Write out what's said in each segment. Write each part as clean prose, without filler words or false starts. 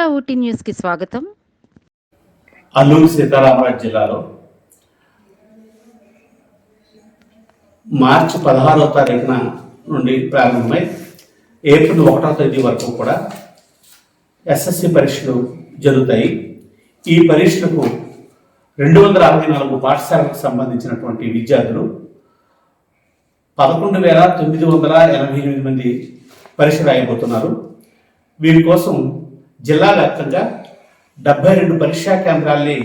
మన ఊటీ న్యూస్కి స్వాగతం. అల్లూరు సీతారామరాజు జిల్లాలో మార్చి 16వ తారీఖున నుండి ప్రారంభమై ఏప్రిల్ 1వ తేదీ వరకు కూడా ఎస్ఎస్సి పరీక్షలు జరుగుతాయి. ఈ పరీక్షలకు 264 పాఠశాలకు సంబంధించినటువంటి విద్యార్థులు 11,988 మంది పరీక్ష రాయబోతున్నారు. వీరి కోసం జిల్లా వ్యాప్తంగా 72 పరీక్షా కేంద్రాల్ని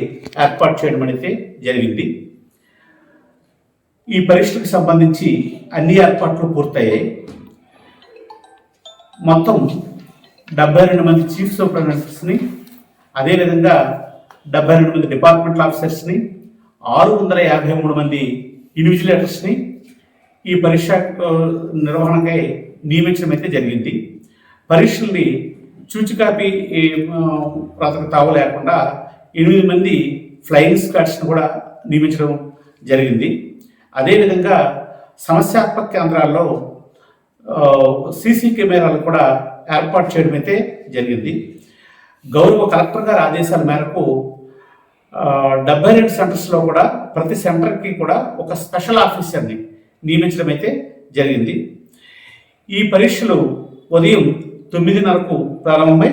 ఏర్పాటు చేయడం అనేది జరిగింది. ఈ పరీక్షలకు సంబంధించి అన్ని ఏర్పాట్లు పూర్తయ్యాయి. మొత్తం 72 మంది చీఫ్ సూపరింటెండెంట్స్ని, అదేవిధంగా 72 మంది డిపార్ట్మెంటల్ ఆఫీసర్స్ని, 653 మంది ఇన్విజిలేటర్స్ని ఈ పరీక్ష నిర్వహణకై నియమించడం అయితే జరిగింది. పరీక్షల్ని చూచికాపి ప్రాథమిక తావు లేకుండా 8 మంది ఫ్లయింగ్ స్క్వాడ్స్ని కూడా నియమించడం జరిగింది. అదేవిధంగా సమస్యాత్మక కేంద్రాల్లో సీసీ కెమెరాలు కూడా ఏర్పాటు చేయడం అయితే జరిగింది. గౌరవ కలెక్టర్ గారి ఆదేశాల మేరకు 72 సెంటర్స్లో కూడా ప్రతి సెంటర్కి కూడా ఒక స్పెషల్ ఆఫీసర్ని నియమించడం అయితే జరిగింది. ఈ పరీక్షలు ఉదయం 9:30కు ప్రారంభమై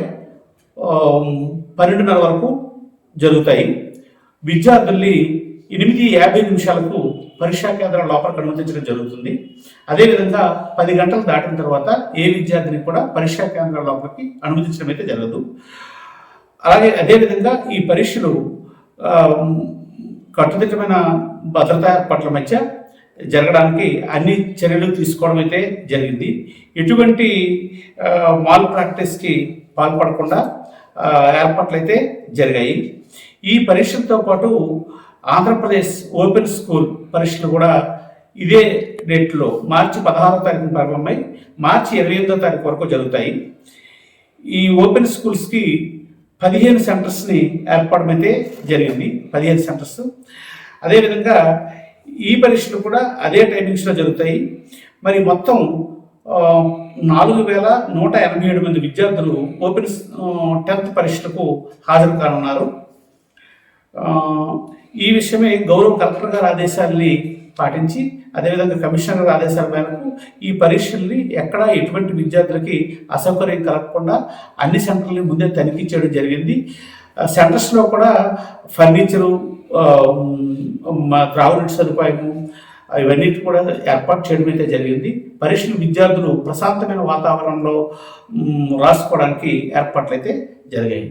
12:30 వరకు జరుగుతాయి. విద్యార్థుల్ని 8:50 పరీక్షా కేంద్రం లోపలికి అనుమతించడం జరుగుతుంది. అదేవిధంగా 10 గంటలు దాటిన తర్వాత ఏ విద్యార్థిని కూడా పరీక్షా కేంద్రం లోపలికి అనుమతించడం అయితే జరగదు. అలాగే అదేవిధంగా ఈ పరీక్షలు కట్టుదిట్టమైన భద్రతా ఏర్పాట్ల మధ్య జరగడానికి అన్ని చర్యలు తీసుకోవడం అయితే జరిగింది. ఎటువంటి మాల్ ప్రాక్టీస్కి పాల్పడకుండా ఏర్పాట్లు అయితే జరిగాయి. ఈ పరీక్షలతో పాటు ఆంధ్రప్రదేశ్ ఓపెన్ స్కూల్ పరీక్షలు కూడా ఇదే డేట్లో మార్చి 16వ తారీఖున ప్రారంభమై మార్చి 28వ తారీఖు వరకు జరుగుతాయి. ఈ ఓపెన్ స్కూల్స్కి 15 సెంటర్స్ని ఏర్పడమైతే జరిగింది. 15 సెంటర్స్. అదేవిధంగా ఈ పరీక్షలు కూడా అదే టైమింగ్స్లో జరుగుతాయి. మరి మొత్తం 4,187 మంది విద్యార్థులు ఓపెన్ 10th పరీక్షలకు హాజరు కానున్నారు. ఈ విషయమే గౌరవ కలెక్టర్ గారి ఆదేశాలని పాటించి, అదేవిధంగా కమిషనర్ ఆదేశాల మేరకు ఈ పరీక్షల్ని ఎక్కడా ఎటువంటి విద్యార్థులకి అసౌకర్యం కలగకుండా అన్ని సెంటర్లని ముందే తనిఖీ చేయడం జరిగింది. సెంటర్స్లో కూడా ఫర్నిచరు, త్రాగునీటి సదుపాయము ఇవన్నీ కూడా ఏర్పాటు చేయడం అయితే జరిగింది. పరీక్షలు విద్యార్థులు ప్రశాంతమైన వాతావరణంలో రాసుకోవడానికి ఏర్పాట్లు అయితే జరిగాయి.